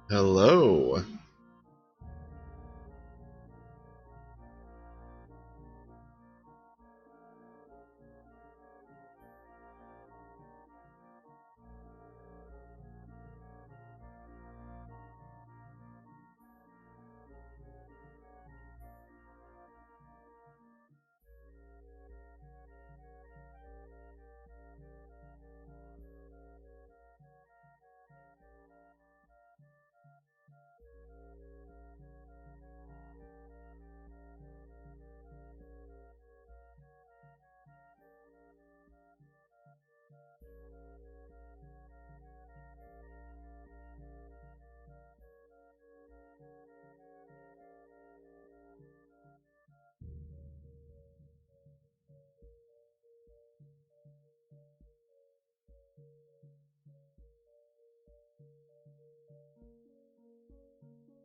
Hello.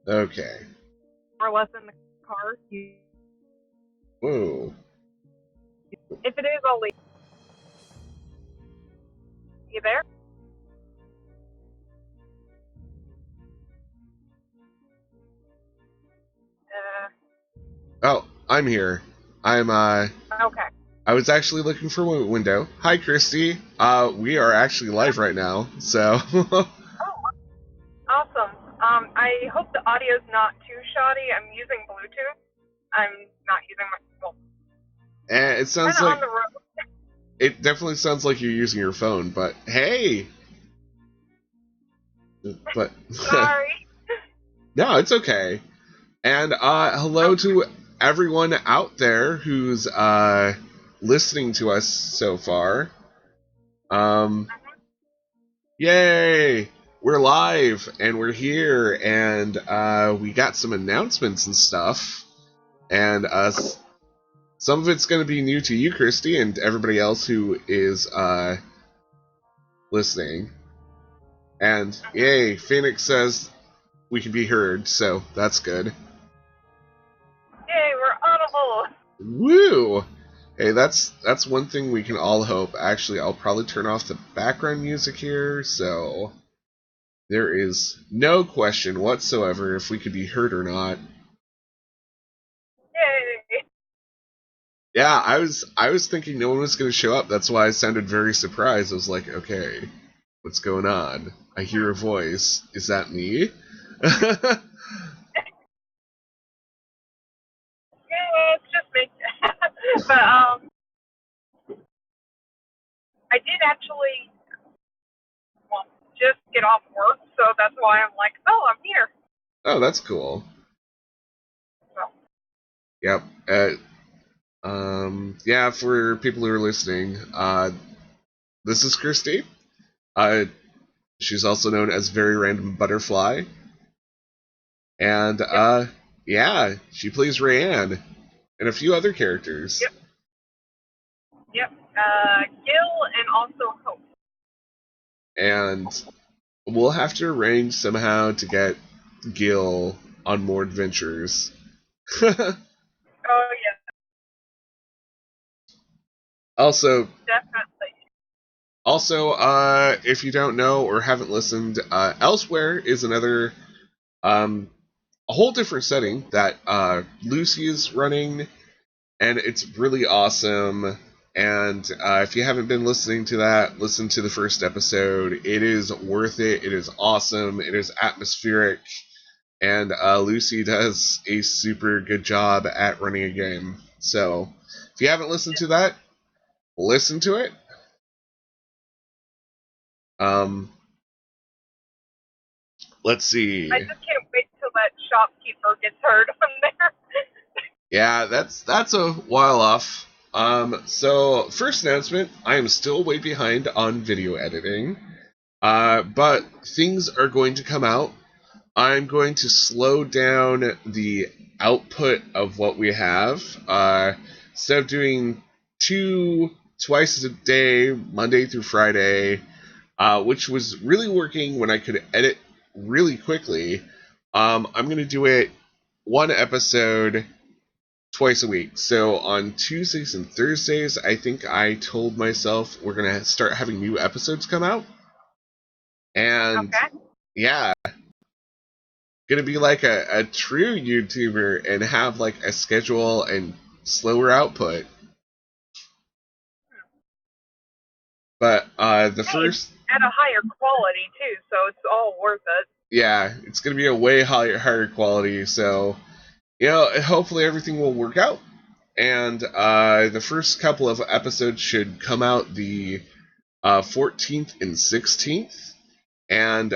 Okay. Or less in the car. Whoa. If it is, I'll leave. You there? Oh, I'm here. Okay. I was actually looking for a window. Hi, Christy. We are actually live right now, so. Oh, awesome. I hope the audio's not too shoddy. I'm using Bluetooth. I'm not using my phone. And it sounds Kind of like. on the road. It definitely sounds like you're using your phone, but hey! But. Sorry. No, it's okay. And, hello to everyone out there who's, listening to us so far. Yay! We're live, and we're here, and we got some announcements and stuff. And some of it's going to be new to you, Christy, and everybody else who is listening. And yay, Phoenix says we can be heard, so that's good. Yay, we're audible. Woo! Hey, that's one thing we can all hope. Actually, I'll probably turn off the background music here, so there is no question whatsoever if we could be heard or not. Yay. Yeah, I was thinking no one was going to show up. That's why I sounded very surprised. I was like, okay, what's going on? I hear a voice. Is that me? Yeah, it's just me. But, I did actually, well, just get off work, so that's why I'm like, oh, I'm here. Oh, that's cool. So, Yep. Yeah, for people who are listening, this is Kirsty. Uh, she's also known as Very Random Butterfly. And, yeah, she plays Rayanne and a few other characters. yep. Gil and also Hope. And we'll have to arrange somehow to get Gil on more adventures. Oh, yeah, also, definitely. if you don't know or haven't listened, Elsewhere is another, a whole different setting that Lucy is running, and it's really awesome. And if you haven't been listening to that, listen to the first episode. It is worth it. It is awesome. It is atmospheric. And Lucy does a super good job at running a game. So, if you haven't listened to that, listen to it. Let's see. I just can't wait till that shopkeeper gets heard on there. Yeah, that's a while off. So first announcement, I am still way behind on video editing. But things are going to come out. I'm going to slow down the output of what we have. Instead of doing twice a day, Monday through Friday, which was really working when I could edit really quickly, I'm going to do it one episode twice a week. So on Tuesdays and Thursdays, I think I told myself we're going to start having new episodes come out. And Okay. yeah. gonna be like a true YouTuber and have like a schedule and slower output. But the first, at a higher quality too, so it's all worth it. yeah, it's gonna be a way higher quality. So hopefully everything will work out. And the first couple of episodes should come out the 14th and 16th. And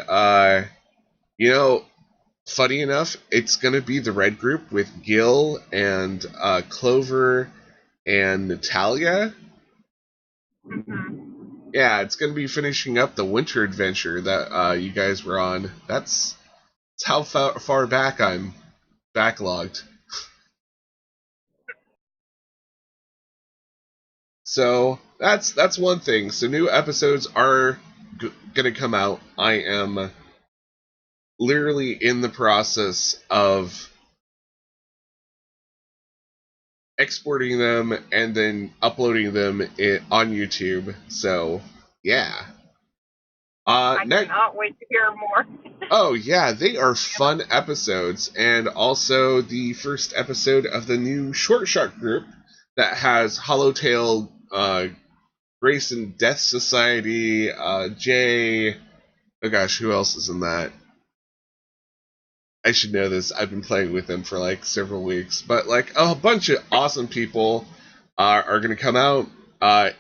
funny enough, it's gonna be the Red Group with Gil and Clover and Natalia. Mm-hmm. Yeah, it's gonna be finishing up the winter adventure that you guys were on. That's how far back I'm backlogged. So that's one thing. So new episodes are gonna come out. I am literally in the process of exporting them and then uploading them on YouTube. So yeah. I cannot wait to hear more. Oh yeah, they are fun episodes, and also the first episode of the new Short Shark group that has Hollowtail, Grace and Death Society, Jay. Oh gosh, who else is in that? I should know this. I've been playing with them for like several weeks, but like a bunch of awesome people are going to come out.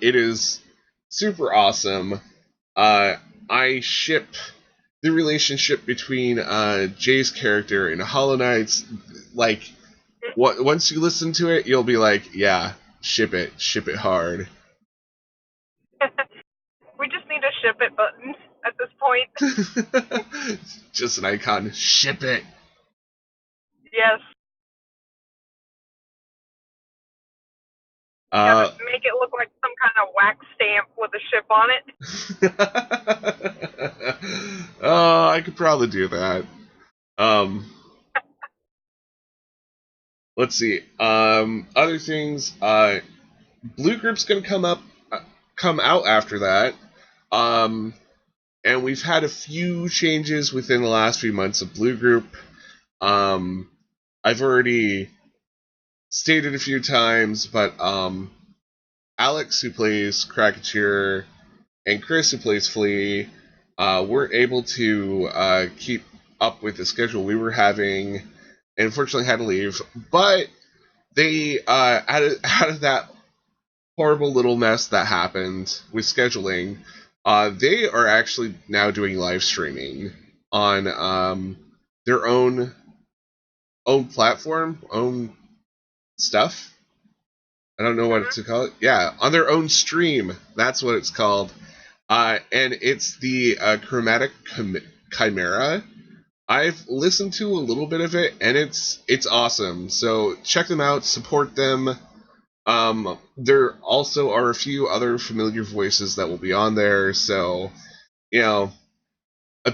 It is super awesome. I ship the relationship between Jay's character and Hollow Knight's. Like, once you listen to it, you'll be like, yeah, ship it hard. We just need a ship it button at this point. Just an icon. Ship it. Yes. Make it look like some kind of wax stamp with a ship on it. Oh, I could probably do that. Let's see. Other things. Blue Group's gonna come out after that. And we've had a few changes within the last few months of Blue Group. I've already stated a few times, but Alex, who plays Krakacheer, and Chris, who plays Flea, weren't able to keep up with the schedule we were having, and unfortunately had to leave. But they, out of that horrible little mess that happened with scheduling, they are actually now doing live streaming on their own platform, own stuff. I don't know what to call it. Yeah, on their own stream. That's what it's called. And it's the Chromatic Chimera. I've listened to a little bit of it, and it's awesome. So check them out, support them. There also are a few other familiar voices that will be on there. So, a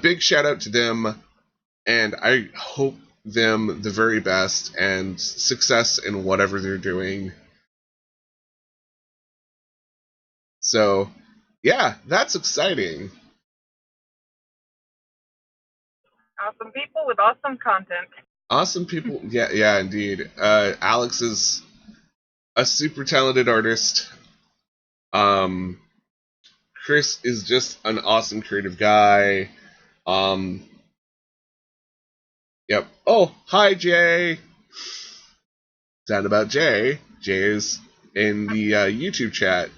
big shout out to them, and I hope them the very best and success in whatever they're doing. So, yeah, that's exciting. Awesome people with awesome content. Awesome people, yeah, indeed. Alex is a super talented artist. Chris is just an awesome creative guy. Yep. Oh, hi, Jay. Sound about Jay. Jay is in the YouTube chat.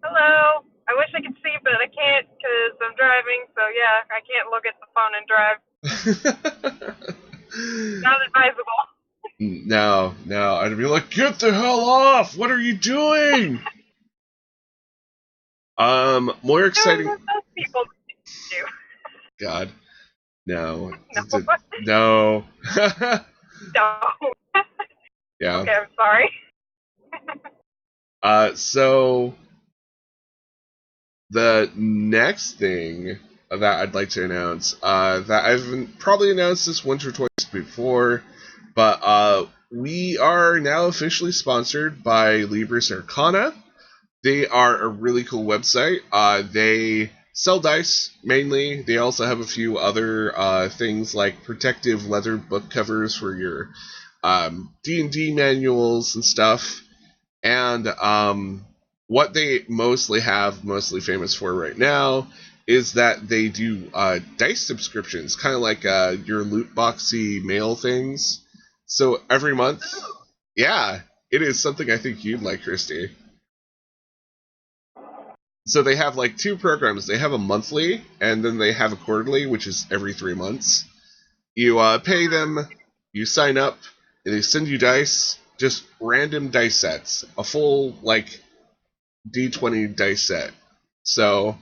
Hello. I wish I could see, but I can't because I'm driving. So yeah, I can't look at the phone and drive. Not advisable. No. I'd be like, get the hell off! What are you doing? More exciting. What those people do. God, no. No. No. Yeah. Okay, I'm sorry. So the next thing that I'd like to announce, that I've probably announced this once or twice before, but we are now officially sponsored by Libris Arcana. They are a really cool website. They sell dice mainly. They also have a few other things like protective leather book covers for your D&D manuals and stuff. And what they mostly famous for right now, is that they do dice subscriptions, kind of like your loot boxy mail things. So every month, yeah, it is something I think you'd like, Christy. So they have like two programs. They have a monthly, and then they have a quarterly, which is every 3 months. You pay them, you sign up, and they send you dice, just random dice sets, a full like D20 dice set. So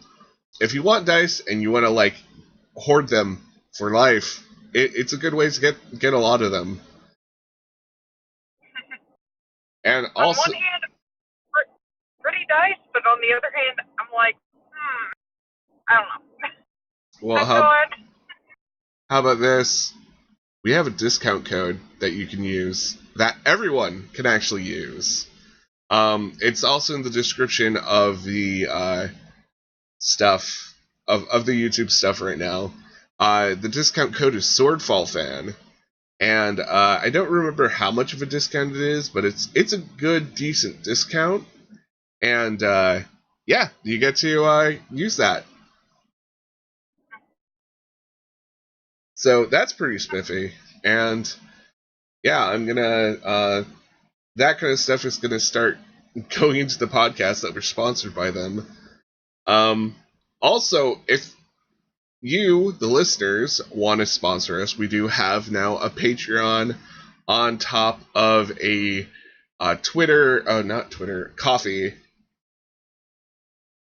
if you want dice and you want to like hoard them for life, it's a good way to get a lot of them. And also, on one hand, pretty dice, but on the other hand, I'm like, I don't know. Well, how about this? We have a discount code that you can use that everyone can actually use. It's also in the description of the stuff of the YouTube stuff right now. The discount code is Swordfall fan, and I don't remember how much of a discount it is, but it's a good, decent discount, and yeah, you get to use that. So that's pretty spiffy, and yeah, I'm gonna that kind of stuff is gonna start going into the podcast that we're sponsored by them. Also, if you, the listeners, want to sponsor us, we do have now a Patreon on top of a Coffee.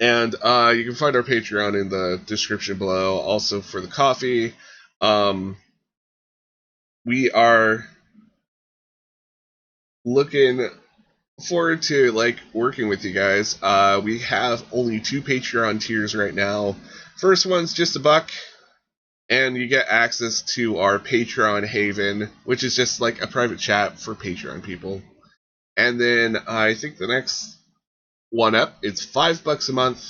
And you can find our Patreon in the description below. Also for the coffee, we are looking forward to like working with you guys. We have only 2 Patreon tiers right now. First one's just $1, and you get access to our Patreon Haven, which is just like a private chat for Patreon people. And then I think the next one up, it's $5 a month,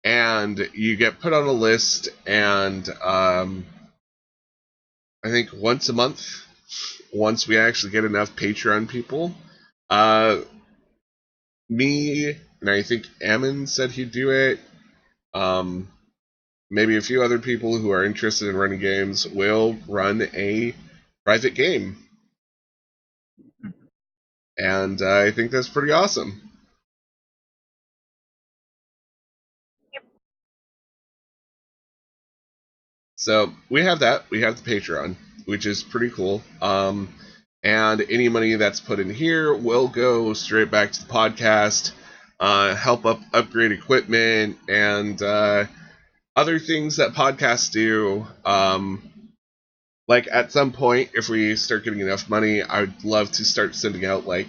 and you get put on a list, and I think once a month, once we actually get enough Patreon people, me and I think Ammon said he'd do it. Maybe a few other people who are interested in running games will run a private game. And I think that's pretty awesome. Yep. So we have that. We have the Patreon, which is pretty cool. And any money that's put in here will go straight back to the podcast, help upgrade equipment, and other things that podcasts do. Like at some point, if we start getting enough money, I would love to start sending out like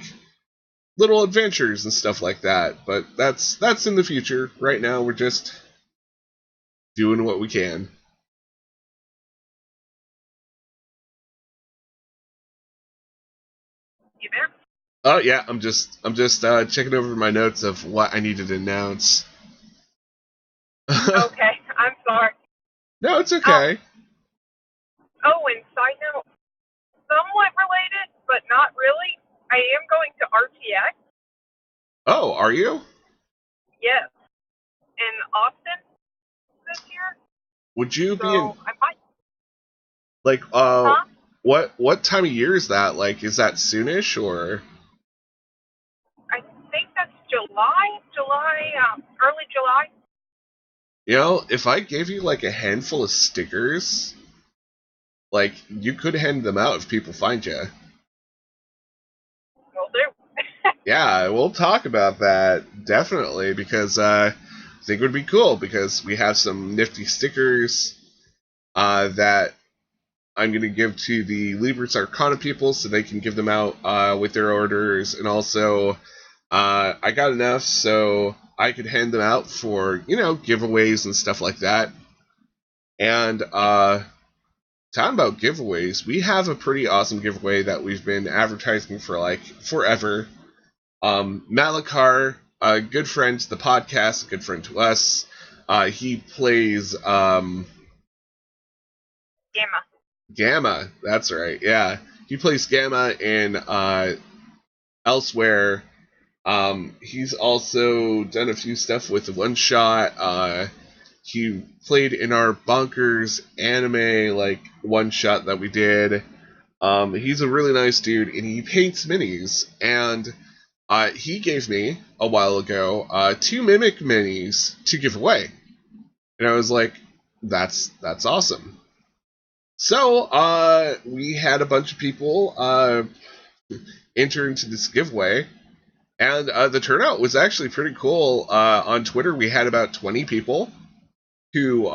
little adventures and stuff like that. But that's in the future. Right now, we're just doing what we can. You there? Oh yeah, I'm just checking over my notes of what I needed to announce. Okay, I'm sorry. No, it's okay. And side note, somewhat related, but not really. I am going to RTX. Oh, are you? Yes, in Austin this year. Would you be So I might. like Huh? what time of year is that? Like, is that soonish or? I think that's July, early July. You know, if I gave you like a handful of stickers, like you could hand them out if people find you. Will do. Yeah, we'll talk about that definitely, because I think it would be cool, because we have some nifty stickers that I'm going to give to the Libris Arcana people so they can give them out with their orders, and also I got enough so I could hand them out for, giveaways and stuff like that. And talking about giveaways, we have a pretty awesome giveaway that we've been advertising for like forever. Malakar, a good friend to the podcast, a good friend to us, He plays Gamma. Gamma. That's right. Yeah, he plays Gamma in Elsewhere. He's also done a few stuff with One Shot. He played in our Bonkers anime one shot that we did. He's a really nice dude, and he paints minis. And he gave me a while ago 2 Mimic minis to give away, and I was like, "That's awesome." So we had a bunch of people enter into this giveaway, and the turnout was actually pretty cool. On Twitter, we had about 20 people who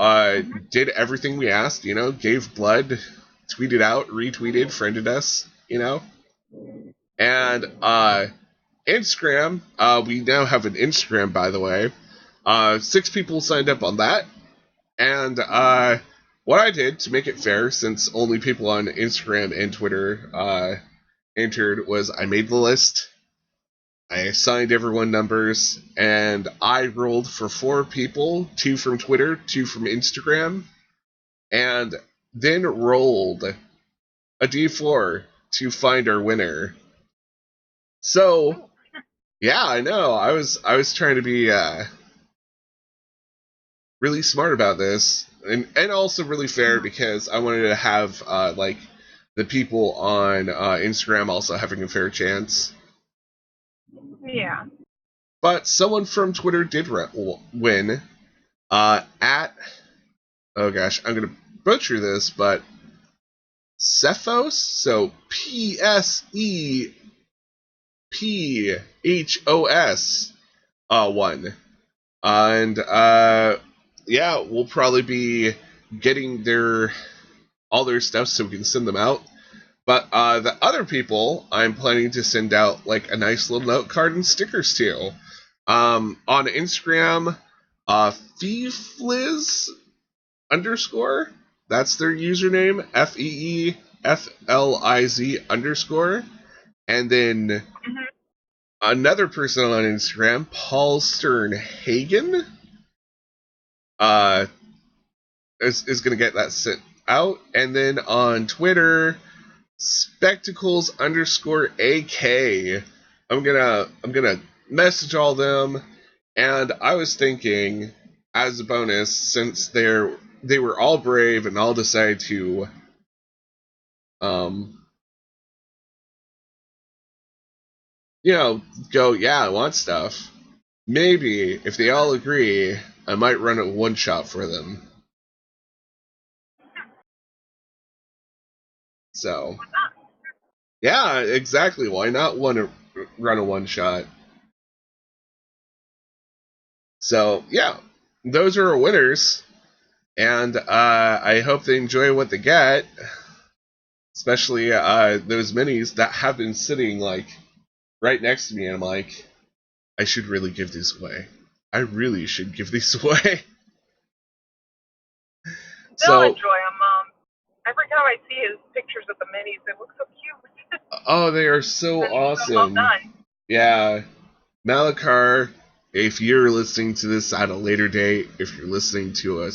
did everything we asked. Gave blood, tweeted out, retweeted, friended us. And Instagram, we now have an Instagram, by the way. 6 people signed up on that. And what I did to make it fair, since only people on Instagram and Twitter entered, was I made the list. I assigned everyone numbers, and I rolled for 4 people, 2 from Twitter, 2 from Instagram, and then rolled a d4 to find our winner. So, yeah, I know. I was trying to be really smart about this, and also really fair, because I wanted to have the people on Instagram also having a fair chance. Yeah. But someone from Twitter did win. At, oh gosh, I'm gonna butcher this, but Cephos, so PSEPHOS, won. And yeah, we'll probably be getting all their stuff so we can send them out. But the other people, I'm planning to send out a nice little note card and stickers to. On Instagram, Feefliz _, that's their username, FEEFLIZ _. And then another person on Instagram, Paul Sternhagen, is going to get that sent out. And then on Twitter, Spectacles _AK. I'm gonna message all them, and I was thinking, as a bonus, since they were all brave and all decided to go, yeah, I want stuff. Maybe if they all agree, I might run a one shot for them. So, yeah, exactly. Why not run a one shot? So, yeah, those are our winners, and I hope they enjoy what they get, especially those minis that have been sitting right next to me, and I'm like, I should really give these away. I really should give these away. They'll enjoy them. Every time I see his pictures of the minis, they look so cute. Oh, they are so awesome. Well done. Yeah. Malakar, if you're listening to this at a later date, if you're listening to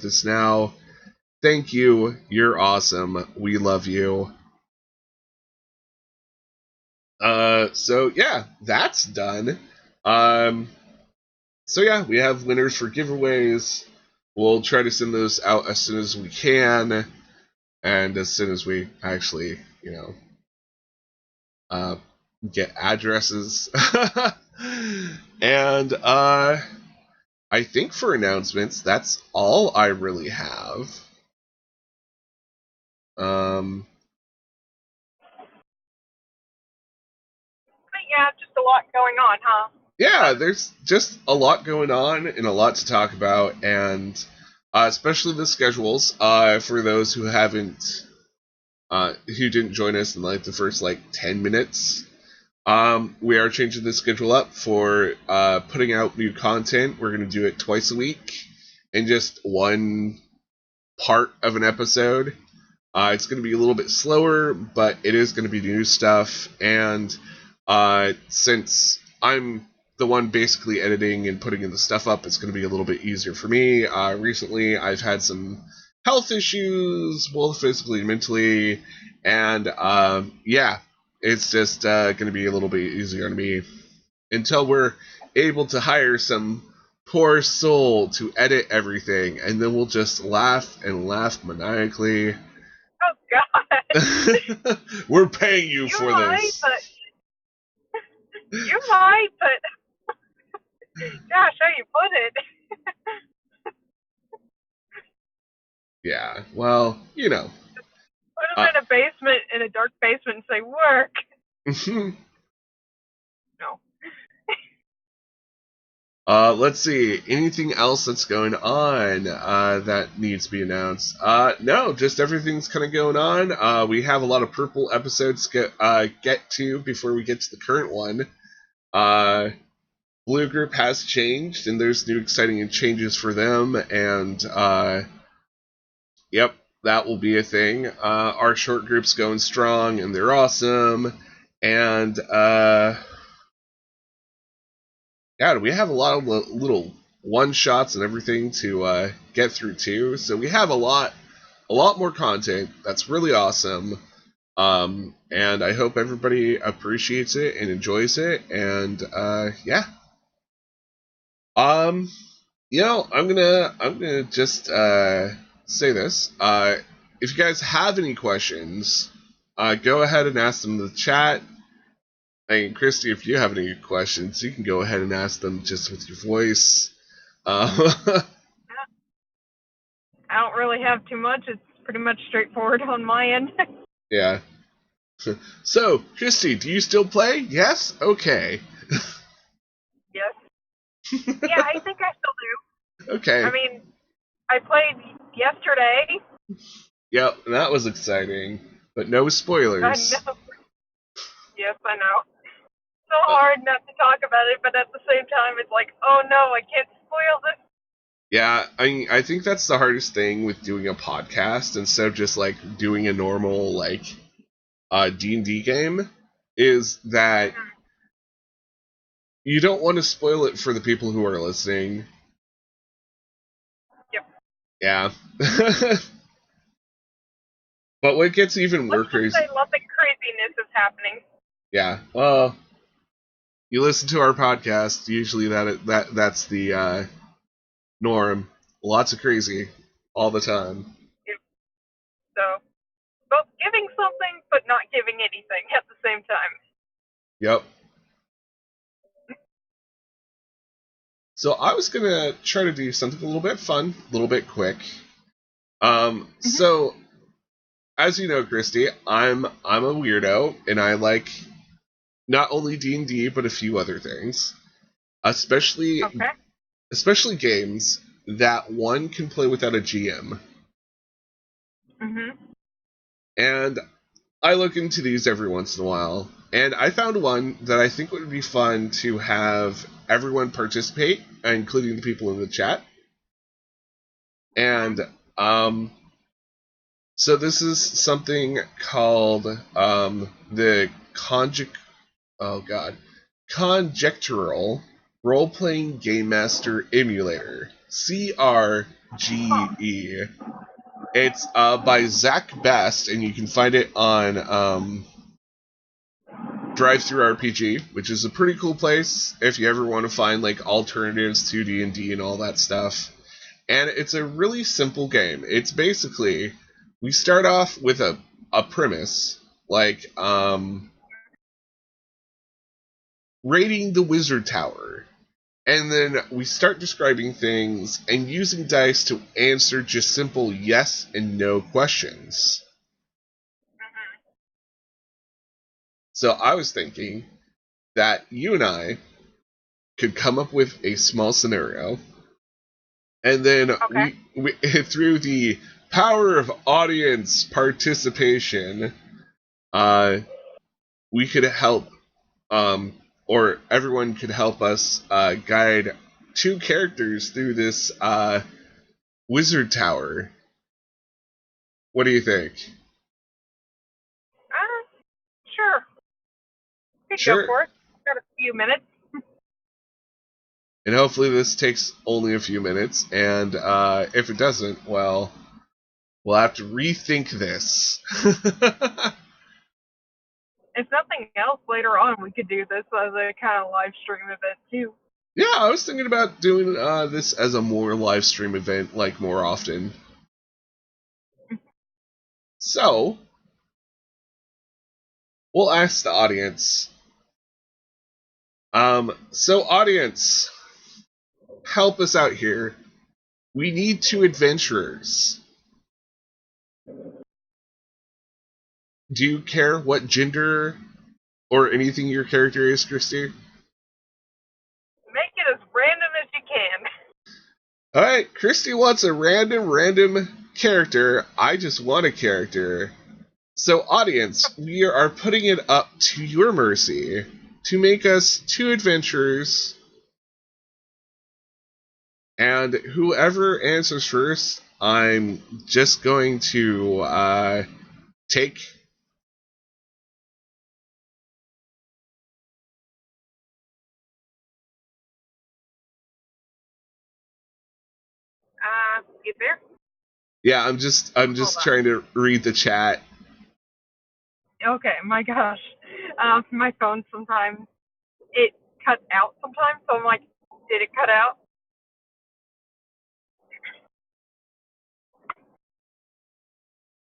this now, thank you. You're awesome. We love you. So yeah, that's done. So yeah, we have winners for giveaways. We'll try to send those out as soon as we can, and as soon as we actually, get addresses. And I think for announcements, that's all I really have. Yeah, just a lot going on, huh? Yeah, there's just a lot going on and a lot to talk about, and especially the schedules. For those who haven't, who didn't join us in the first 10 minutes, we are changing the schedule up for putting out new content. We're going to do it twice a week in just one part of an episode. It's going to be a little bit slower, but it is going to be new stuff. And since I'm the one basically editing and putting in the stuff up is going to be a little bit easier for me. Recently, I've had some health issues, both physically and mentally, and yeah, it's just going to be a little bit easier on me until we're able to hire some poor soul to edit everything, and then we'll just laugh and laugh maniacally. Oh God. We're paying you for this. You might, but gosh, how you put it. Yeah, well, you know. Put them in a basement, in a dark basement, and say, work. No. Let's see. Anything else that's going on that needs to be announced? No, just everything's kind of going on. We have a lot of purple episodes get to before we get to the current one. Blue Group has changed, and there's new exciting changes for them, and yep, that will be a thing. Our short group's going strong, and they're awesome, and yeah, we have a lot of little one-shots and everything to get through too, so we have a lot more content that's really awesome. And I hope everybody appreciates it and enjoys it, and yeah. You know, I'm gonna just say this. If you guys have any questions, go ahead and ask them in the chat. And Christy, if you have any questions, you can go ahead and ask them just with your voice. I don't really have too much. It's pretty much straightforward on my end. Yeah. So, Christy, do you still play? Yes? Okay. Yes. Yeah, I think I still do. Okay. I mean, I played yesterday. Yep, that was exciting. But no spoilers. I know. Yes, I know. So hard not to talk about it, but at the same time, it's like, oh no, I can't spoil this. Yeah, I think that's the hardest thing with doing a podcast instead of just like doing a normal like D&D game is that you don't want to spoil it for the people who are listening. Yep. Yeah. But what gets even more crazy? Let's just say nothing craziness is happening. Yeah. Well, you listen to our podcast. Usually that's the norm. Lots of crazy all the time. Yep. So, both giving something but not giving anything at the same time. Yep. So I was gonna try to do something a little bit fun, a little bit quick. So as you know, Christy, I'm a weirdo, and I like not only D&D but a few other things, especially games that one can play without a GM. And I look into these every once in a while, and I found one that I think would be fun to have everyone participate, including the people in the chat. And so this is something called the Conjectural Role-Playing Game Master Emulator, CRGE. It's by Zach Best, and you can find it on Drive-Thru RPG, which is a pretty cool place if you ever want to find like alternatives to D&D and all that stuff. And it's a really simple game. It's basically, we start off with a premise, like raiding the wizard tower. And then we start describing things and using dice to answer just simple yes and no questions. So I was thinking that you and I could come up with a small scenario, and then we through the power of audience participation, we could help, or everyone could help us guide two characters through this wizard tower. What do you think? Sure. Go for it. Got a few minutes. And hopefully this takes only a few minutes, and if it doesn't, well, we'll have to rethink this. If nothing else, later on we could do this as a kind of live stream event too. Yeah, I was thinking about doing this as a more live stream event, like more often. So, we'll ask the audience. So audience, help us out here. We need 2 adventurers. Do you care what gender or anything your character is, Christy? Make it as random as you can. Alright, Christy wants a random character. I just want a character. So audience, we are putting it up to your mercy to make us 2 adventurers. And whoever answers first, I'm just going to take. You there? Yeah, I'm just trying to read the chat. Okay, my gosh. My phone sometimes, it cuts out sometimes, so I'm like, did it cut out?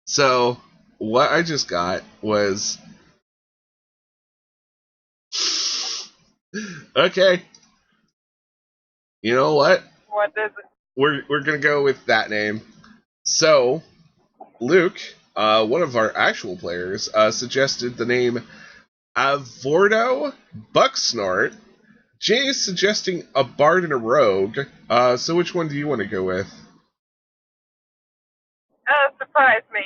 So, what I just got was... Okay. You know what? What is it? We're gonna go with that name. So, Luke, one of our actual players, suggested the name Avordo Bucksnort. Jay is suggesting a bard and a rogue. So which one do you want to go with? Surprise me.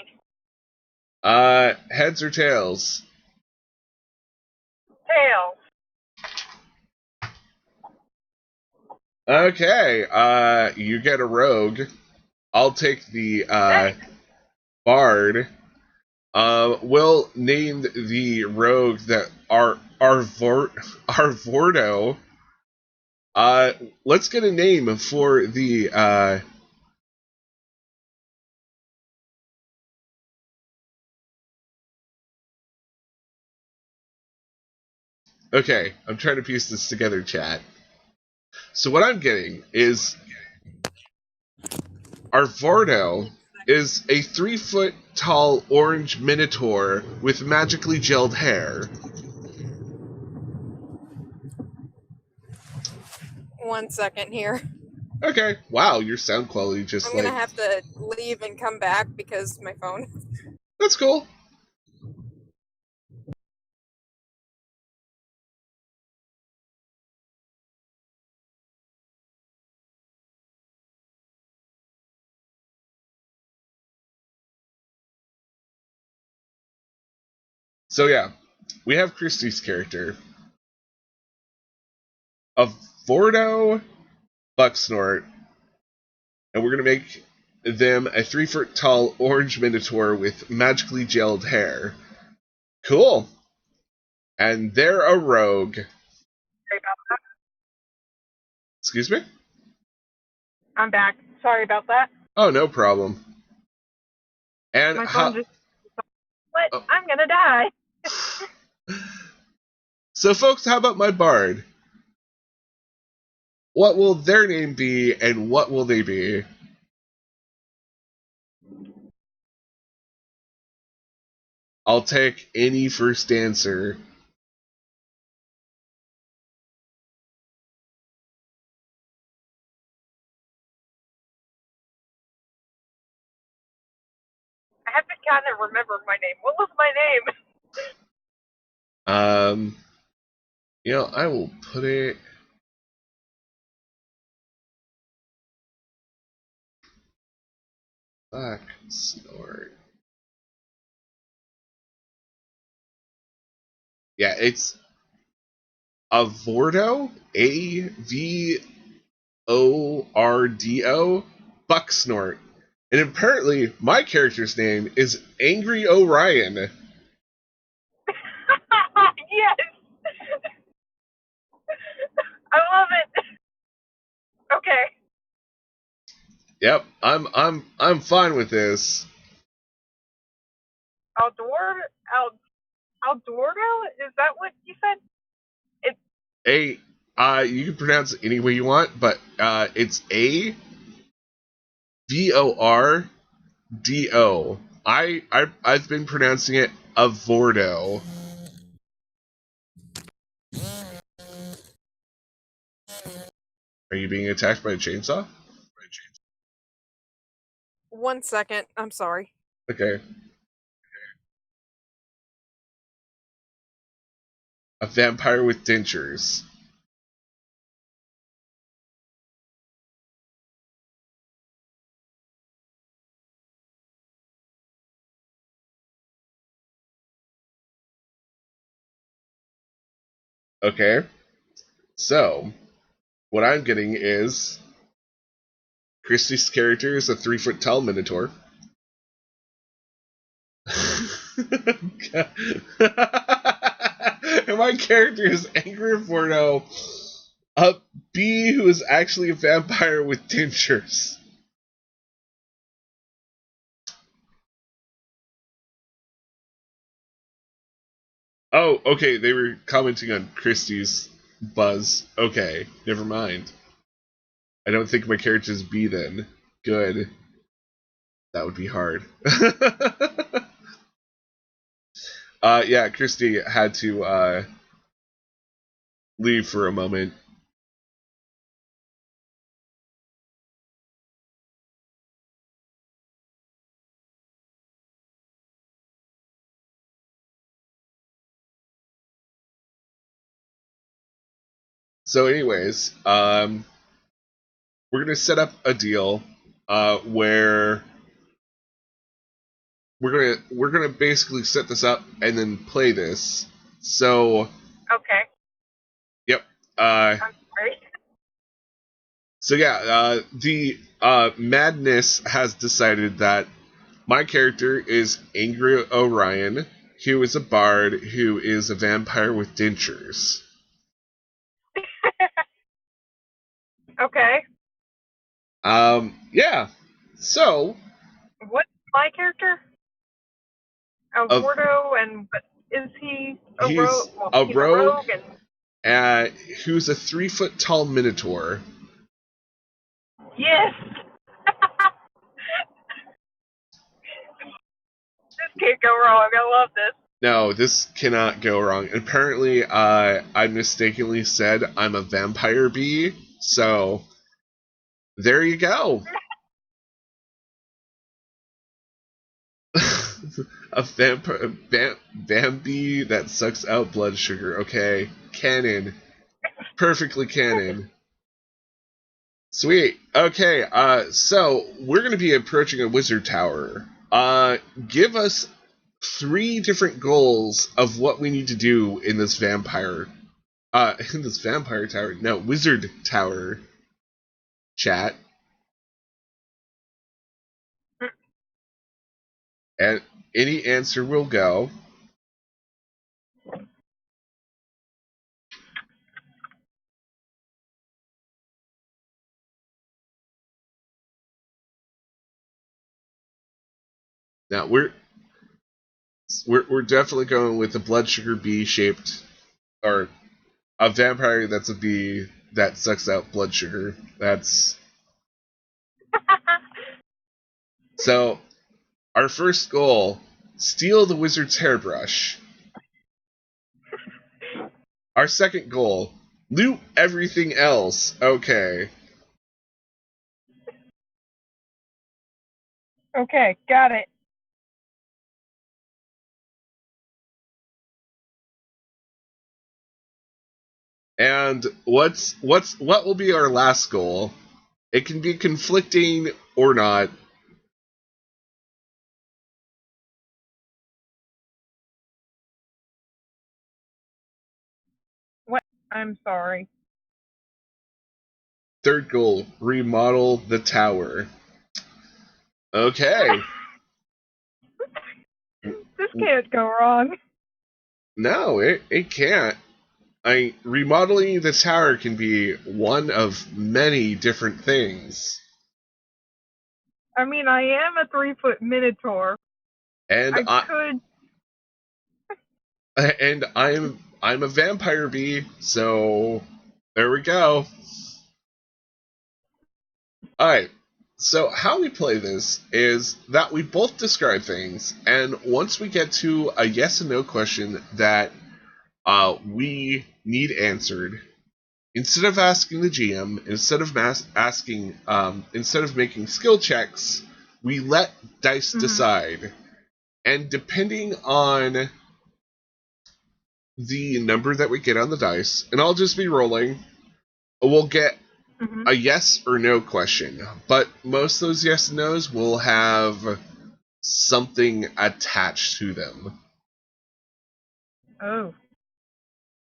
Heads or tails? Tails. Okay, you get a rogue. I'll take the bard. We'll name the rogue that Arvordo. Let's get a name for the Okay, I'm trying to piece this together, chat. So what I'm getting is Arvordo is a 3-foot tall orange minotaur with magically gelled hair. 1 second here. Okay, wow, your sound quality just I'm gonna have to leave and come back because my phone. That's cool. So yeah, we have Christie's character. Avordo Bucksnort. And we're gonna make them a 3-foot tall orange minotaur with magically gelled hair. Cool. And they're a rogue. Sorry about that. Excuse me? I'm back. Sorry about that. Oh, no problem. And my phone just... What? Oh. I'm gonna die. So folks, how about my bard? What will their name be, and what will they be? I'll take any first answer. I have to kind of remember my name. What was my name? I will put it... Bucksnort. Yeah, it's Avordo, Avordo, Bucksnort. And apparently, my character's name is Angry Orion. Yes! I love it! Okay. Yep, I'm fine with this. Aldordo? Is that what you said? You can pronounce it any way you want, but it's Avordo. I've been pronouncing it Avordo. Are you being attacked by a chainsaw? 1 second. I'm sorry. Okay. A vampire with dentures. Okay. So, what I'm getting is Christie's character is a 3-foot tall minotaur. And my character is Angry Forno, a bee who is actually a vampire with dentures. Oh, okay, they were commenting on Christie's buzz. Okay, never mind. I don't think my character's bee then. Good. That would be hard. Yeah, Christy had to leave for a moment. So, anyways, we're gonna set up a deal where we're gonna basically set this up and then play this. So, Okay. yep. I'm sorry. So yeah, the Madness has decided that my character is Angry Orion, who is a bard who is a vampire with dentures. Okay. Yeah. So, What's my character? Alvordo, and what is he? He's Well, a he's rogue, a rogue, and who's a 3-foot tall minotaur. yes. This can't go wrong. I love this. No, this cannot go wrong. Apparently, I mistakenly said I'm a vampire bee, so there you go. A Bambi that sucks out blood sugar. Okay, canon, perfectly canon. Sweet. Okay, so we're gonna be approaching a wizard tower. Give us 3 different goals of what we need to do in this vampire. In this vampire tower. No, wizard tower. Chat. And any answer will go. Now we're definitely going with the blood sugar bee shaped, or a vampire that's a bee that sucks out blood sugar. That's so. Our first goal: steal the wizard's hairbrush. Our second goal: loot everything else. Okay. Okay, got it. And what will be our last goal? It can be conflicting or not. What? I'm sorry. Third goal: remodel the tower. Okay. This can't go wrong. No, it can't. Remodeling the tower can be one of many different things. I mean, I am a 3-foot minotaur. And I could. and I'm a vampire bee, so there we go. Alright, so how we play this is that we both describe things, and once we get to a yes and no question that we need answered, instead of asking the GM, instead of making skill checks, we let dice decide. And depending on the number that we get on the dice, and I'll just be rolling, we'll get a yes or no question. But most of those yes and no's will have something attached to them. Oh.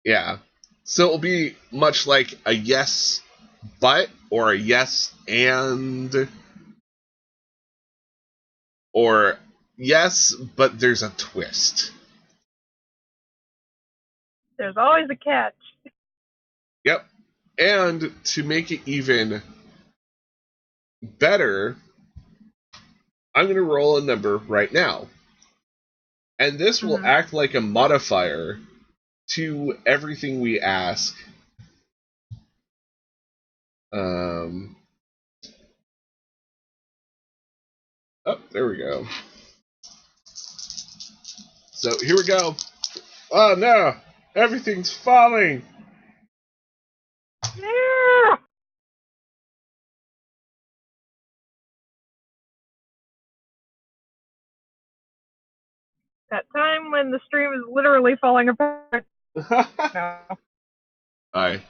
Yeah. So it'll be much like a yes but, or a yes and, or yes, but there's a twist. There's always a catch. Yep. And to make it even better, I'm going to roll a number right now. And this will act like a modifier to everything we ask. Oh, there we go. So here we go. Oh no! Everything's falling! Yeah! That time when the stream is literally falling apart. No. Alright.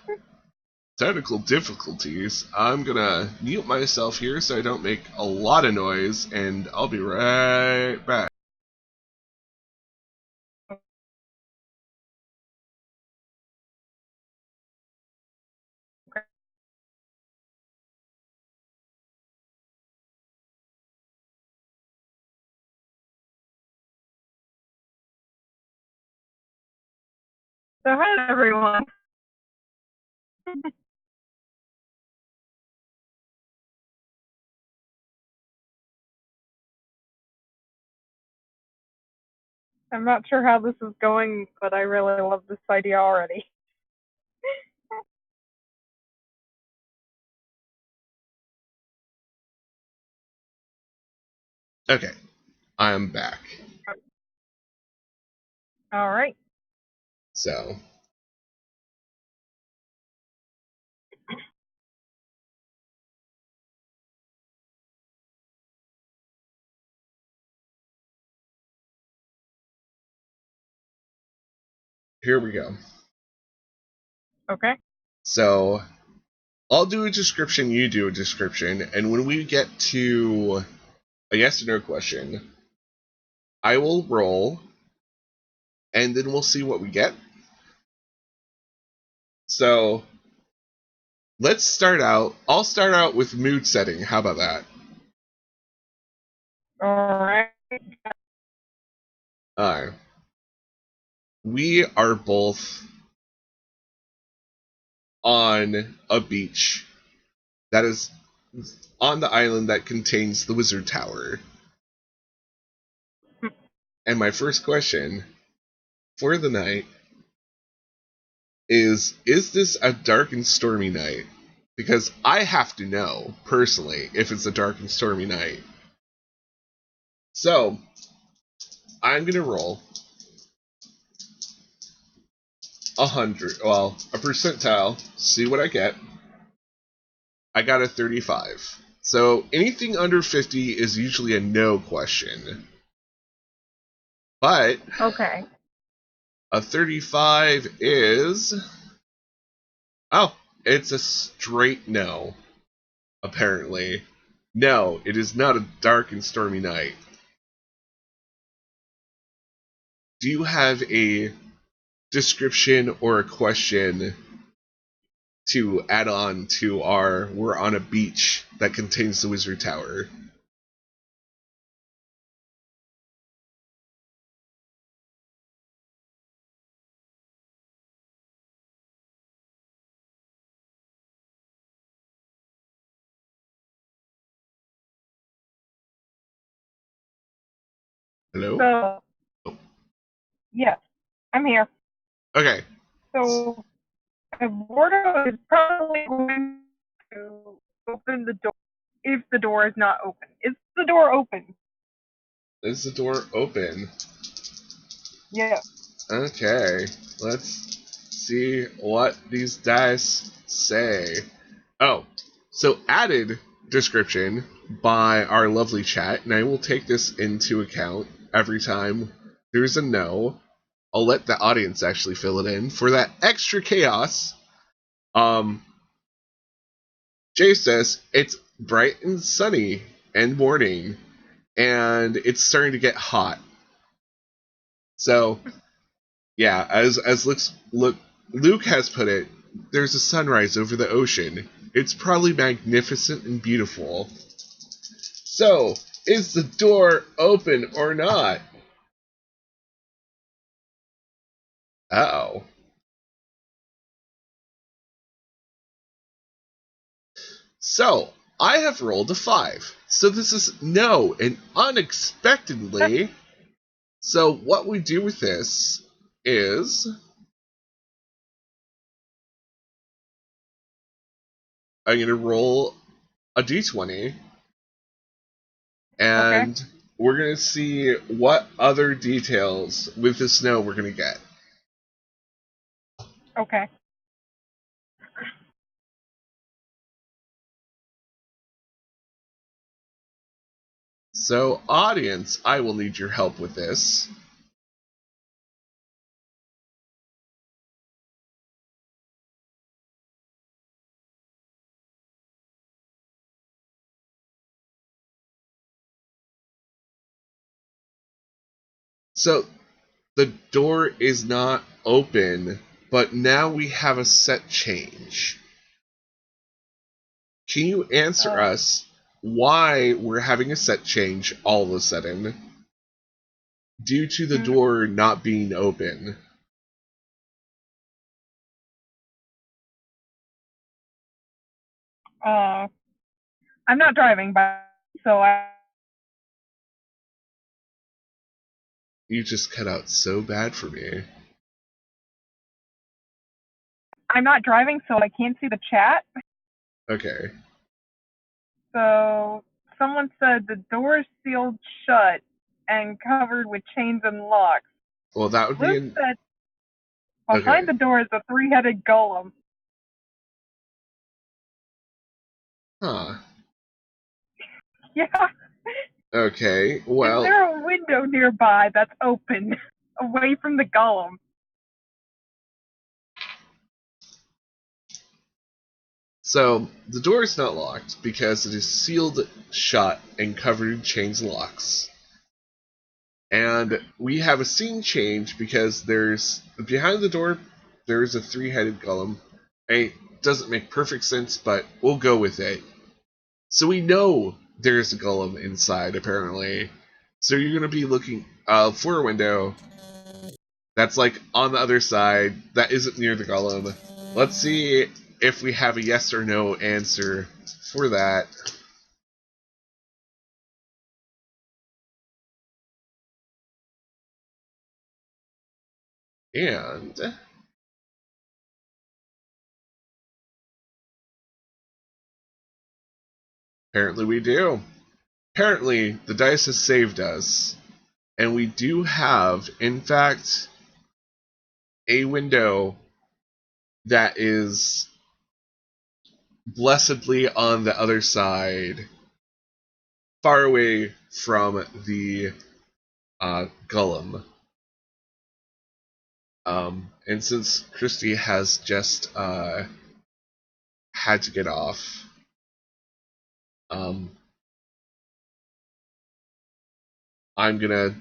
Technical difficulties. I'm gonna mute myself here so I don't make a lot of noise, and I'll be right back. So hi everyone. I'm not sure how this is going, but I really love this idea already. Okay, I'm back. Alright. So, here we go. Okay. So, I'll do a description, you do a description, and when we get to a yes or no question, I will roll, and then we'll see what we get. So, let's start out. I'll start out with mood setting. How about that? Alright. Alright. We are both on a beach that is on the island that contains the Wizard Tower. And my first question for the night is this a dark and stormy night? Because I have to know, personally, if it's a dark and stormy night. So, I'm going to roll 100, well, a percentile, see what I get. I got a 35. So, anything under 50 is usually a no question. But, Okay. a 35 is... Oh, it's a straight no, apparently. No, it is not a dark and stormy night. Do you have a description or a question to add on to our we're on a beach that contains the Wizard Tower? Hello? So, Oh. yes, I'm here. Okay. So, Eduardo is probably going to open the door if the door is not open. Is the door open? Is the door open? Yeah. Okay. Let's see what these dice say. Oh, so added description by our lovely chat, and I will take this into account every time there's a no. I'll let the audience actually fill it in for that extra chaos. Jay says it's bright and sunny and morning, and it's starting to get hot. So, yeah, as Luke has put it, there's a sunrise over the ocean. It's probably magnificent and beautiful. So, is the door open or not? Uh-oh. So, I have rolled a 5. So this is no, and unexpectedly. So what we do with this is I'm going to roll a d20, and we're going to see what other details with the snow we're going to get. Okay. So, audience, I will need your help with this. So, the door is not open, but now we have a set change. Can you answer us why we're having a set change all of a sudden due to the door not being open? I'm not driving, so You just cut out so bad for me. I'm not driving, so I can't see the chat. Okay. So someone said the door is sealed shut and covered with chains and locks. Well, that would Luke be said behind the door is a three-headed golem. Huh. Yeah. Okay, well. Is there a window nearby that's open, away from the golem? So, the door is not locked because it is sealed shut and covered in chains and locks. And we have a scene change because there's behind the door there's a three-headed golem. It doesn't make perfect sense, but we'll go with it. So we know there's a golem inside, apparently. So you're going to be looking for a window that's like on the other side that isn't near the golem. Let's see if we have a yes or no answer for that. And apparently we do. Apparently the dice has saved us. And we do have, in fact, a window that is blessedly on the other side, far away from the golem. And since Christy has just had to get off, I'm gonna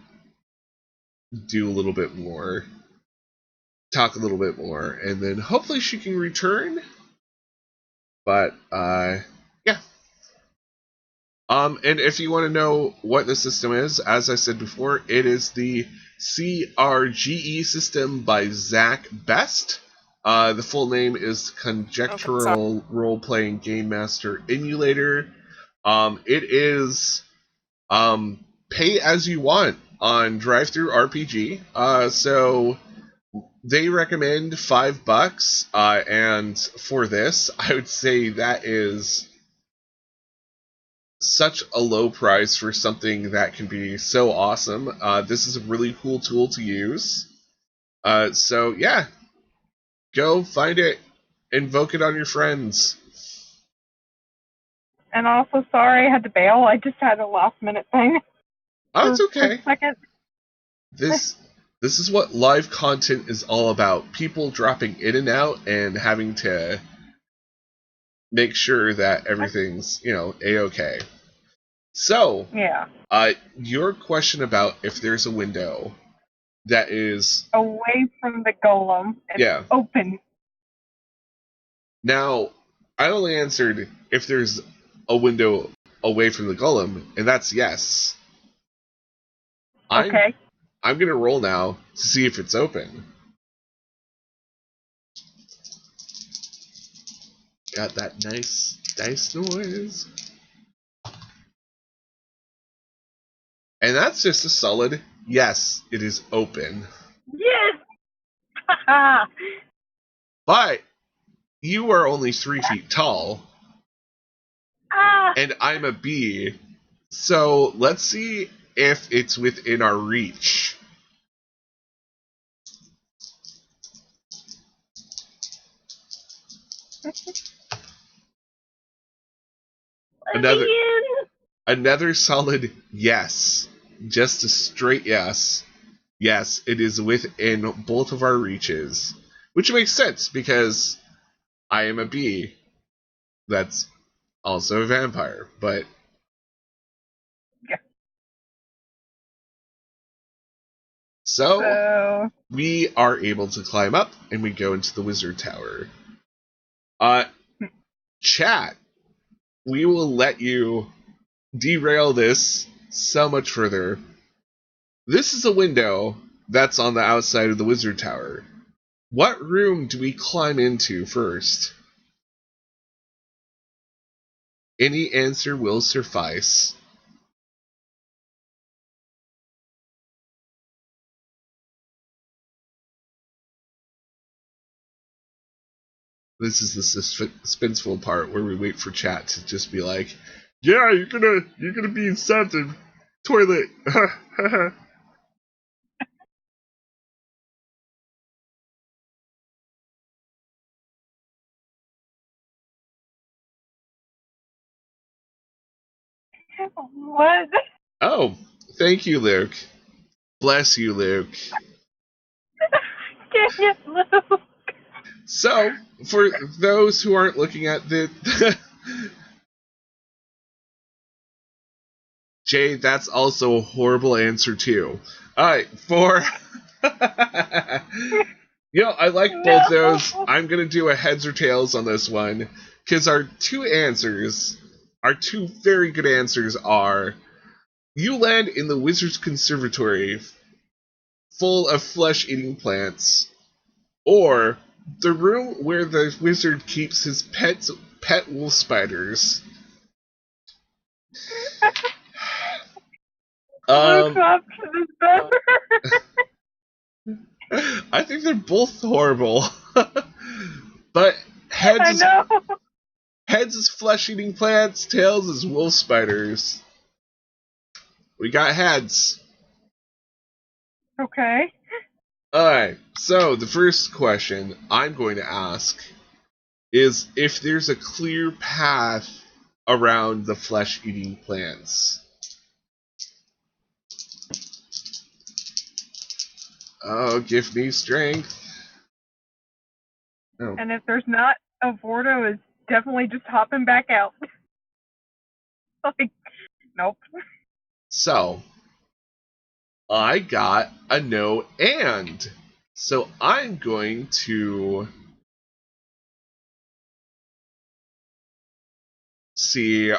do a little bit more, talk a little bit more, and then hopefully she can return. But yeah. And if you want to know what the system is, as I said before, it is the CRGE system by Zach Best. The full name is Conjectural Role-Playing Game Master Emulator. It is pay as you want. on Drive-Thru RPG. So they recommend $5, and for this, I would say that is such a low price for something that can be so awesome. This is a really cool tool to use. So yeah, go find it, invoke it on your friends. And also, sorry I had to bail. I just had a last minute thing. Oh, it's For okay. a second. This is what live content is all about. People dropping in and out and having to make sure that everything's, A-okay. So, Yeah. Your question about if there's a window that is Away from the golem. It's open. Now, I only answered if there's a window away from the golem, and that's yes. Okay. I'm gonna roll now to see if it's open. Got that nice dice noise. And that's just a solid yes, it is open. Yes! But you are only 3 feet tall, and I'm a bee, so let's see if it's within our reach. Another solid yes. Just a straight yes. Yes, it is within both of our reaches. Which makes sense, because I am a bee that's also a vampire, but... Yeah. So, we are able to climb up, and we go into the wizard tower. Chat, we will let you derail this so much further. This is a window that's on the outside of the wizard tower. What room do we climb into first? Any answer will suffice. This is the suspenseful part where we wait for chat to just be like, "Yeah, you're gonna be inside the toilet." What? Oh, thank you, Luke. Bless you, Luke. Dang it, Luke. So, for those who aren't looking at the... Jay, that's also a horrible answer, too. Alright, for... I like both those. I'm going to do a heads or tails on this one, because our two very good answers are, you land in the Wizard's Conservatory full of flesh-eating plants, or the room where the wizard keeps his pet wolf spiders. Luke's option is better. I think they're both horrible. But heads is flesh-eating plants, tails is wolf spiders. We got heads. Okay. Alright, so the first question I'm going to ask is if there's a clear path around the flesh-eating plants. Oh, give me strength. Oh. And if there's not, Vordo is definitely just hopping back out. Like, nope. So, I got a no and. So I'm going to see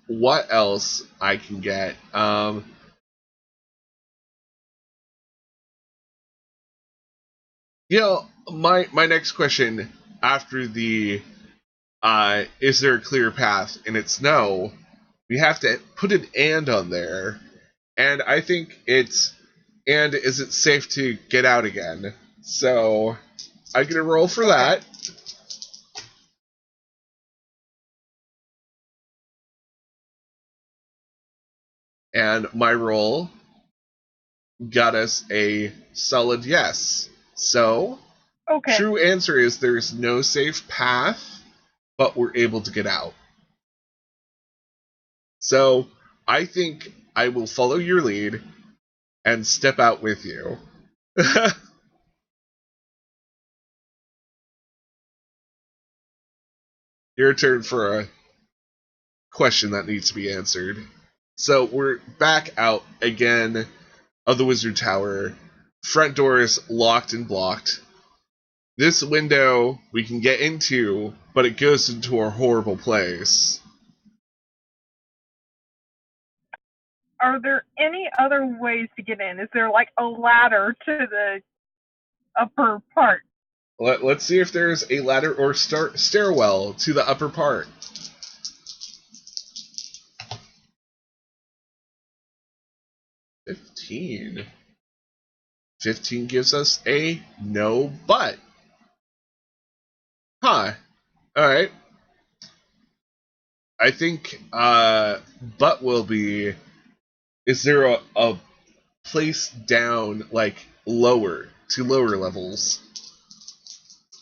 what else I can get. My next question after the is there a clear path, and it's no, we have to put an and on there. And I think it's and is it safe to get out again? So I get a roll for that. And my roll got us a solid yes. So, true answer is there's no safe path, but we're able to get out. So, I think I will follow your lead and step out with you. Your turn for a question that needs to be answered. So, we're back out again of the Wizard Tower. Front door is locked and blocked. This window we can get into, but it goes into a horrible place. Are there any other ways to get in? Is there like a ladder to the upper part? Let's see if there's a ladder or stairwell to the upper part. $15. 15 gives us a no but. Huh. Alright. I think but will be, is there a place down, like, lower, to lower levels?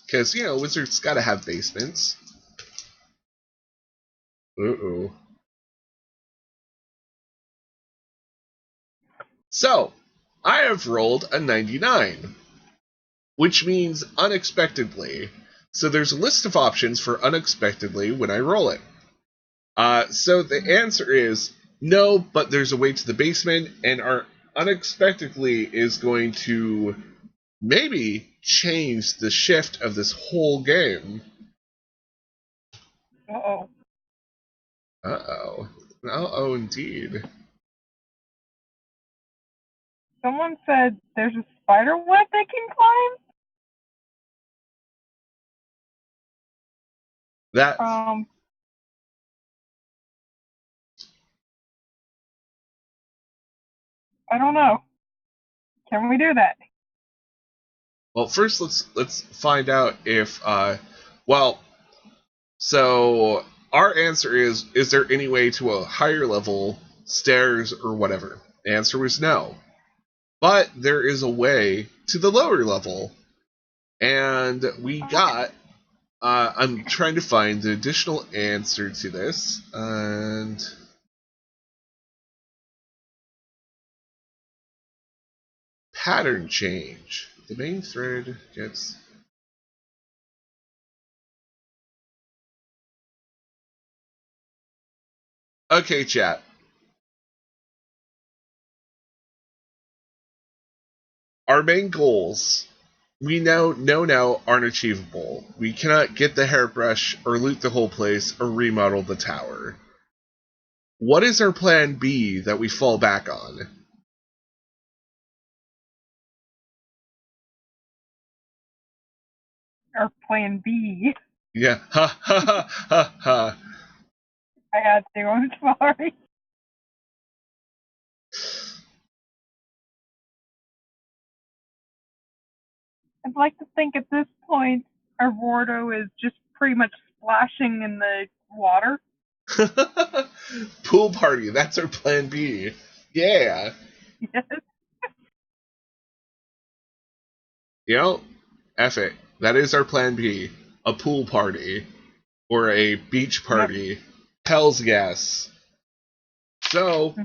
Because, you know, wizards gotta have basements. Uh-oh. So, I have rolled a 99, which means unexpectedly. So there's a list of options for unexpectedly when I roll it. So the answer is no, but there's a way to the basement, and our unexpectedly is going to maybe change the shift of this whole game. Uh-oh. Uh-oh. Uh-oh, indeed. Someone said there's a spider web they can climb? That... I don't know. Can we do that? Well, first let's find out if so our answer is there any way to a higher level, stairs or whatever? The answer was no. But there is a way to the lower level. And we got I'm trying to find the additional answer to this, and pattern change. The main thread gets... Okay, chat. Our main goals, we know now aren't achievable. We cannot get the hairbrush or loot the whole place or remodel the tower. What is our plan B that we fall back on? Our plan B. Yeah, ha ha ha ha ha. I had to, I'm sorry. I'd like to think at this point our Vordo is just pretty much splashing in the water. Pool party, that's our plan B. Yeah. Yes. You know, F it. That is our plan B. A pool party. Or a beach party. Yep. Hell's yes. So,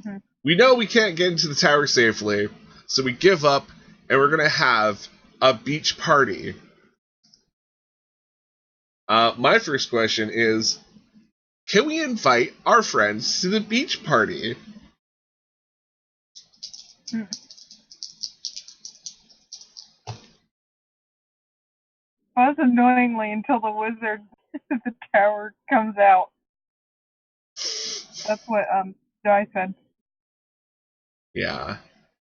we know we can't get into the tower safely, so we give up, and we're gonna have a beach party. My first question is, can we invite our friends to the beach party? Buzz annoyingly until the wizard of the tower comes out. That's what Di said. Yeah.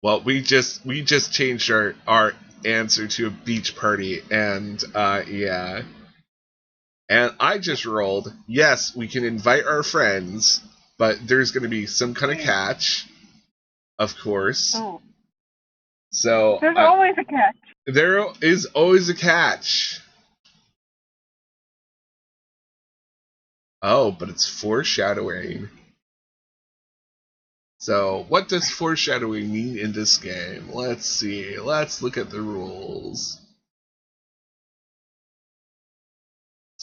Well, we just changed our answer to a beach party, and yeah. And I just rolled, yes, we can invite our friends, but there's going to be some kind of catch, of course. Oh. So There's always a catch. there is always a catch. Oh, but it's foreshadowing. So, what does foreshadowing mean in this game? Let's see. Let's look at the rules.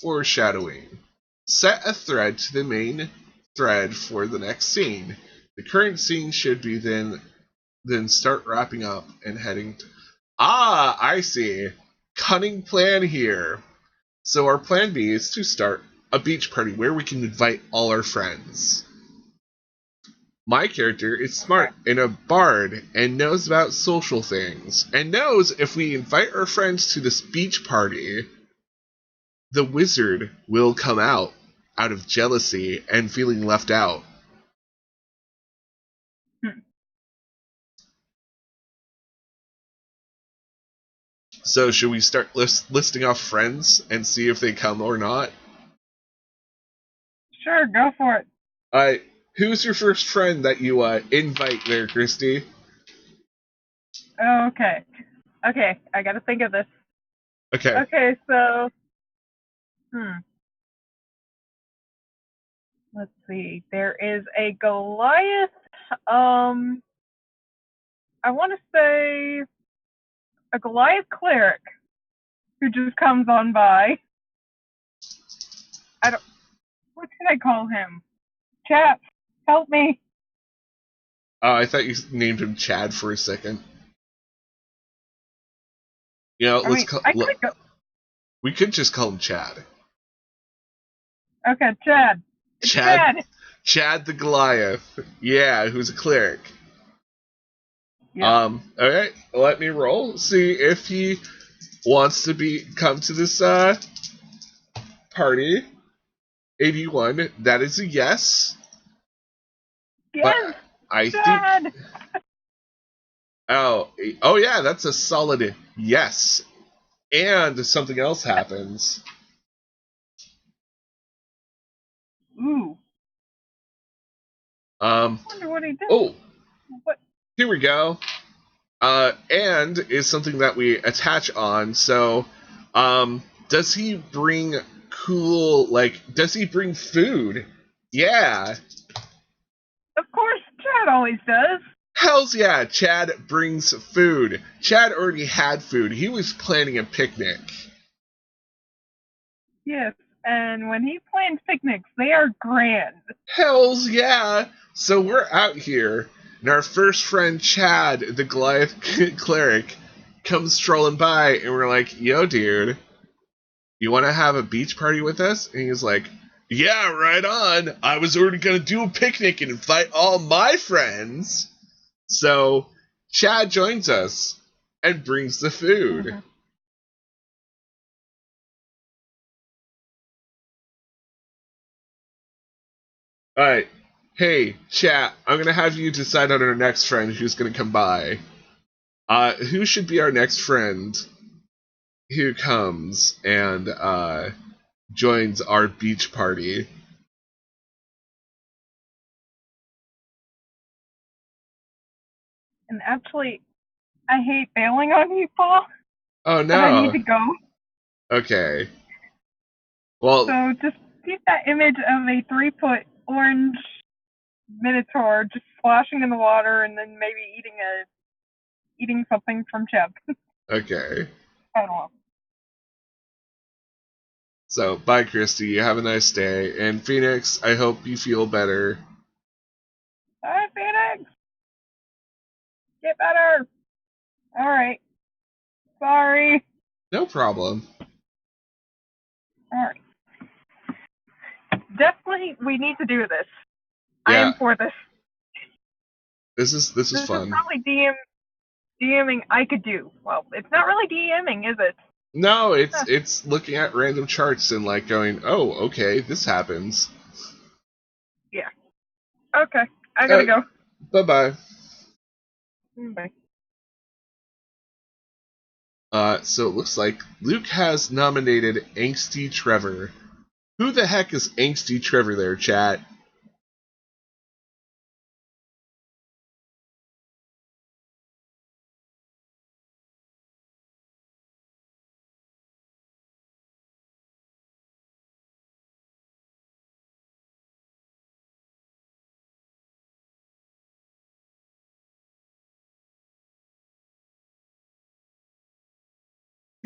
Foreshadowing. Set a thread to the main thread for the next scene. The current scene should be then start wrapping up and heading to... Ah, I see. Cunning plan here. So our plan B is to start a beach party where we can invite all our friends. My character is smart and a bard and knows about social things, and knows if we invite our friends to this beach party, the wizard will come out of jealousy and feeling left out. So should we start listing off friends and see if they come or not? Sure, go for it. Alright, who's your first friend that you invite there, Christy? Okay. Okay, I gotta think of this. Okay. Okay, so... Let's see. There is a Goliath, I want to say a Goliath cleric who just comes on by. What should I call him? Chap, help me. Oh, I thought you named him Chad for a second. You know, we could just call him Chad. Okay, Chad. Chad the Goliath. Yeah, who's a cleric. Yep. Alright, let me roll. See if he wants to come to this party. 81. That is a yes. Yes. But I think. Oh yeah, that's a solid yes. And something else happens. Ooh. I wonder what he did. Oh. What? Here we go. And is something that we attach on. So, does he bring does he bring food? Yeah. Of course, Chad always does. Hells yeah, Chad brings food. Chad already had food. He was planning a picnic. Yes, and when he plans picnics, they are grand. Hells yeah. So we're out here, and our first friend Chad, the Goliath cleric, comes strolling by, and we're like, yo, dude, you want to have a beach party with us? And he's like, yeah, right on. I was already going to do a picnic and invite all my friends. So Chad joins us and brings the food. Mm-hmm. Alright. Hey, chat, I'm going to have you decide on our next friend who's going to come by. Who should be our next friend who comes and joins our beach party? And actually, I hate bailing on you, Paul. Oh, no. But I need to go. Okay. Well, so just keep that image of a 3-foot orange minotaur just splashing in the water and then maybe eating something from Chip. Okay. I don't know. So, bye, Christy. You have a nice day. And Phoenix, I hope you feel better. Bye, Phoenix. Get better. All right. Sorry. No problem. All right. Definitely, we need to do this. Yeah. I am for this. This is fun. This is probably DMing I could do. Well, it's not really DMing, is it? No, it's looking at random charts and like going, oh, okay, this happens. Yeah. Okay, I gotta go. Bye-bye. Bye. So it looks like Luke has nominated Angsty Trevor. Who the heck is Angsty Trevor there, chat?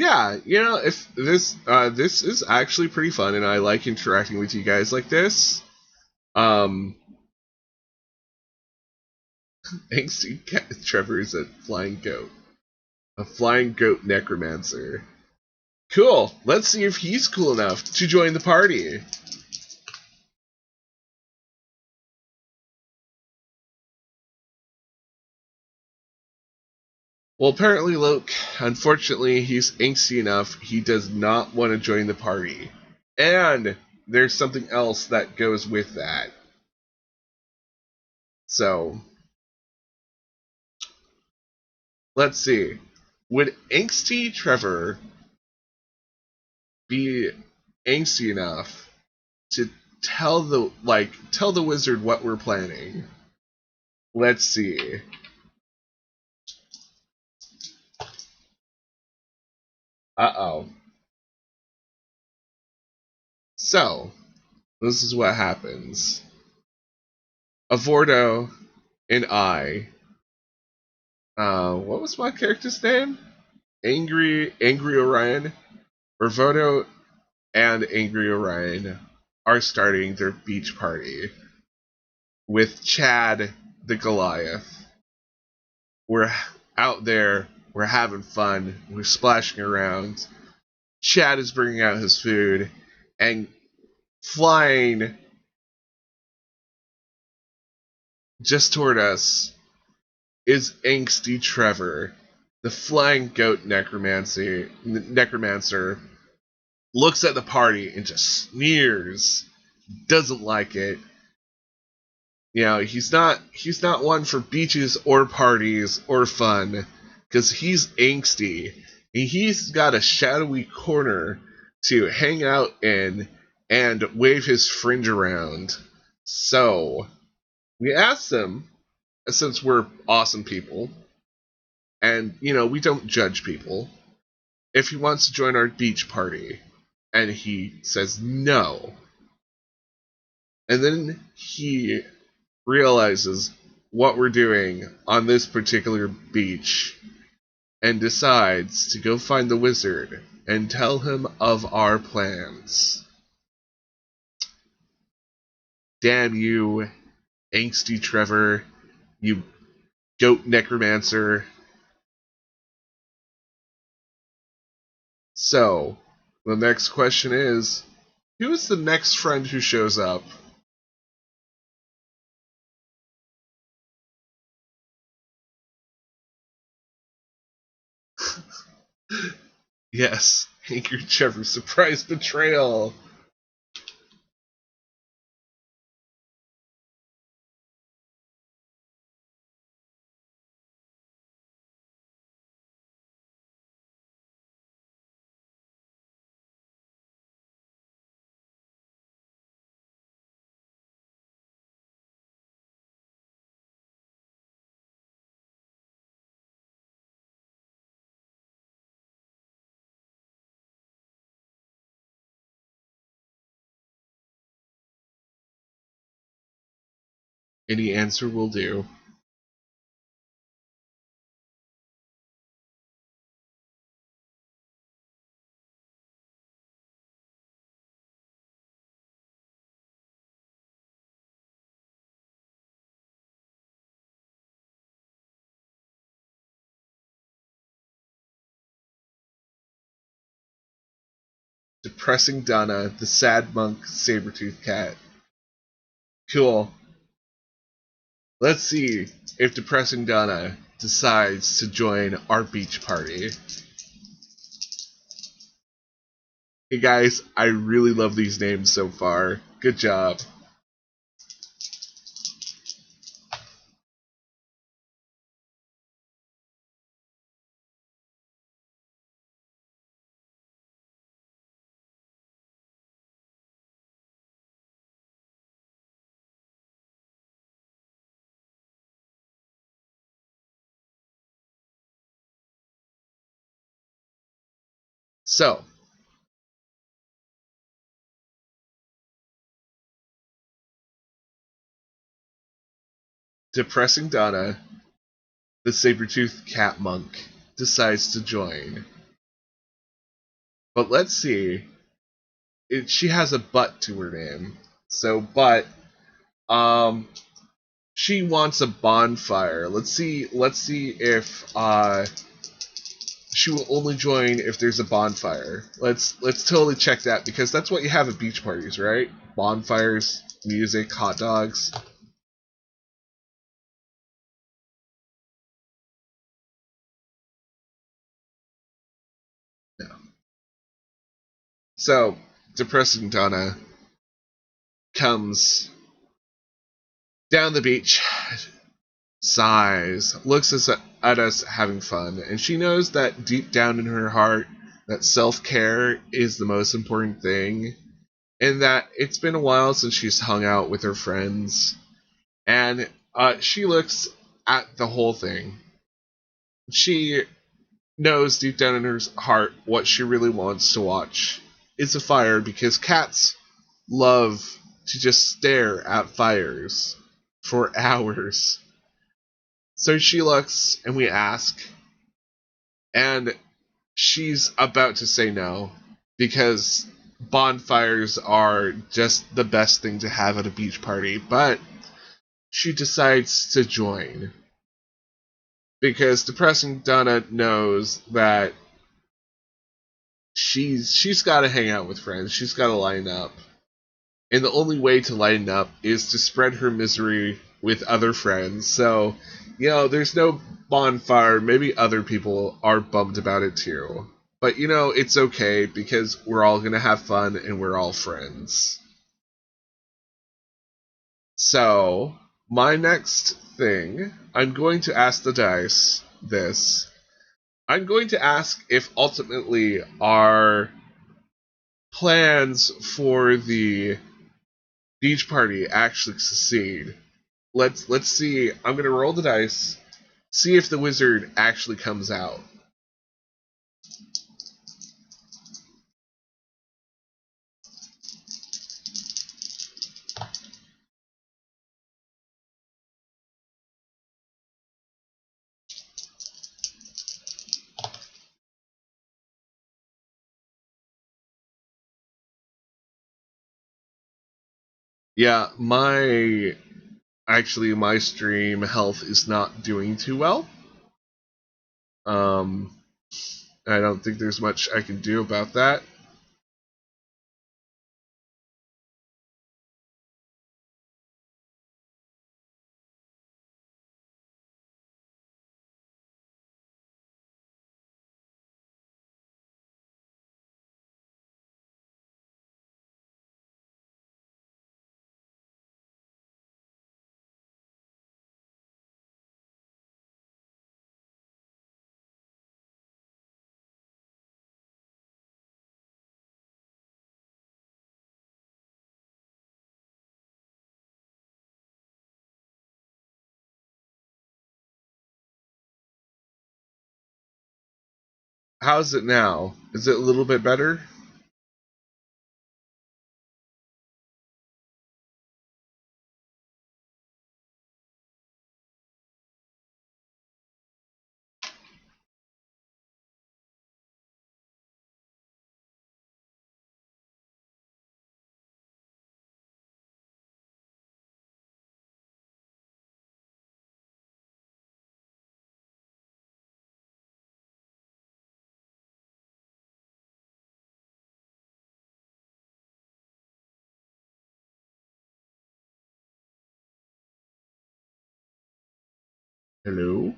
yeah, if this is actually pretty fun, and I like interacting with you guys like this. Um, Angsty Trevor is a flying goat. A flying goat necromancer. Cool. Let's see if he's cool enough to join the party. Well, apparently, Loke, unfortunately, he's angsty enough, he does not want to join the party. And there's something else that goes with that. So, let's see. Would angsty Trevor be angsty enough to tell the wizard what we're planning? Let's see. Uh-oh. So, this is what happens. Avordo and I, what was my character's name? Angry Orion. Avordo and Angry Orion are starting their beach party with Chad the Goliath. We're out there, we're having fun, we're splashing around. Chad is bringing out his food, and flying just toward us is angsty Trevor, the flying goat necromancer, looks at the party and just sneers, doesn't like it. He's not one for beaches or parties or fun, because he's angsty. And he's got a shadowy corner to hang out in and wave his fringe around. So, we asked him, since we're awesome people, and, we don't judge people, if he wants to join our beach party. And he says no. And then he realizes what we're doing on this particular beach and decides to go find the wizard and tell him of our plans. Damn you, angsty Trevor, you goat necromancer. So, the next question is, who is the next friend who shows up? Yes, Angry Trevor, surprise betrayal. Any answer will do. Depressing Donna, the sad monk, saber-toothed cat. Cool. Let's see if Depressing Donna decides to join our beach party. Hey guys, I really love these names so far. Good job. So, Depressing Donna, the saber-toothed cat monk, decides to join. But let's see. She has a Butt to her name. So Butt, she wants a bonfire. Let's see if she will only join if there's a bonfire. Let's totally check that, because that's what you have at beach parties, right? Bonfires, music, hot dogs. No. So, depressing Donna comes down the beach, sighs, looks at us having fun, and she knows that deep down in her heart that self-care is the most important thing, and that it's been a while since she's hung out with her friends, and she looks at the whole thing. She knows deep down in her heart what she really wants to watch is a fire, because cats love to just stare at fires for hours. So she looks, and we ask, and she's about to say no, because bonfires are just the best thing to have at a beach party, but she decides to join. Because depressing Donna knows that she's got to hang out with friends. She's got to line up. And the only way to line up is to spread her misery with other friends. So, there's no bonfire. Maybe other people are bummed about it too. But, it's okay, because we're all going to have fun and we're all friends. So, my next thing, I'm going to ask the dice this. I'm going to ask if ultimately our plans for the beach party actually succeed. Let's see. I'm gonna roll the dice, see if the wizard actually comes out. Yeah, my stream health is not doing too well. I don't think there's much I can do about that. How's it now? Is it a little bit better? Hello?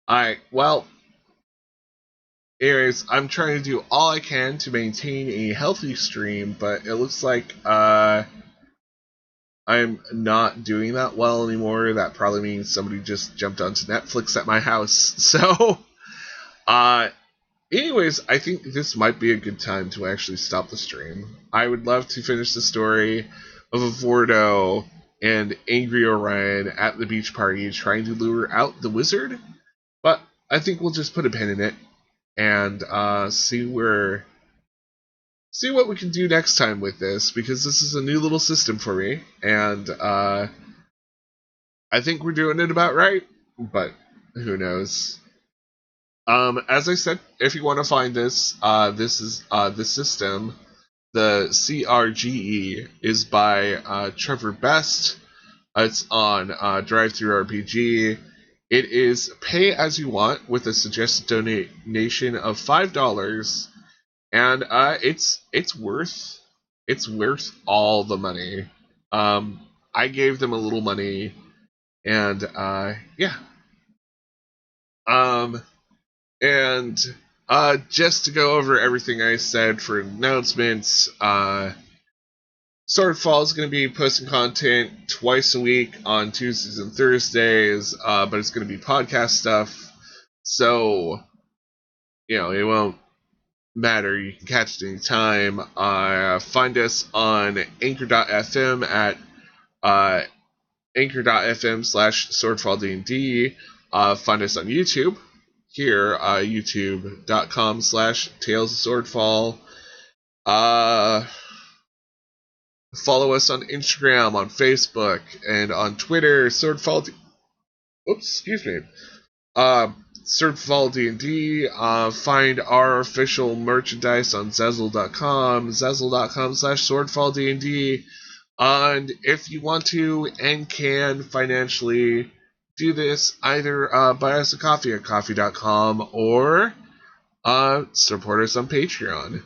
Alright, well, anyways, I'm trying to do all I can to maintain a healthy stream, but it looks like I'm not doing that well anymore. That probably means somebody just jumped onto Netflix at my house. So, anyways, I think this might be a good time to actually stop the stream. I would love to finish the story of Avordo and angry Orion at the beach party trying to lure out the wizard. But I think we'll just put a pin in it and see what we can do next time with this, because this is a new little system for me, and I think we're doing it about right, but who knows. As I said, if you want to find this, this is the system. The CRGE is by Trevor Best. It's on DriveThruRPG. It is pay as you want with a suggested donation of $5, and it's worth all the money. I gave them a little money, and yeah. And just to go over everything I said for announcements, Swordfall is going to be posting content twice a week on Tuesdays and Thursdays, but it's going to be podcast stuff, so, it won't matter. You can catch it anytime. Find us on anchor.fm at anchor.fm/swordfalldnd. Find us on YouTube here, youtube.com/Tales of Swordfall. Follow us on Instagram, on Facebook, and on Twitter, Swordfall. Swordfall D&D. Find our official merchandise on Zazzle.com, zazzle.com/SwordfallDND. And if you want to and can financially do this, either buy us a coffee at coffee.com or support us on Patreon.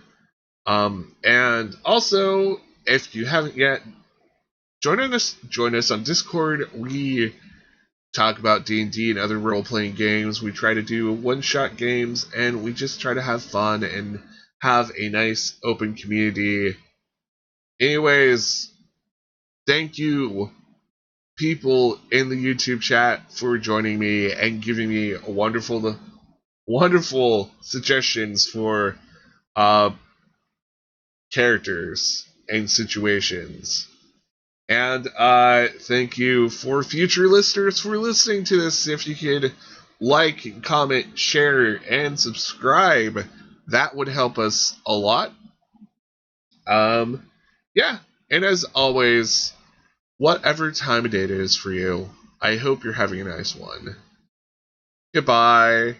And also, if you haven't yet, join us on Discord. We talk about D&D and other role-playing games. We try to do one-shot games, and we just try to have fun and have a nice open community. Anyways, thank you, people in the YouTube chat, for joining me and giving me wonderful suggestions for characters and situations. And thank you for future listeners for listening to this. If you could like, comment, share, and subscribe, that would help us a lot. Yeah, and as always, whatever time of day it is for you, I hope you're having a nice one. Goodbye.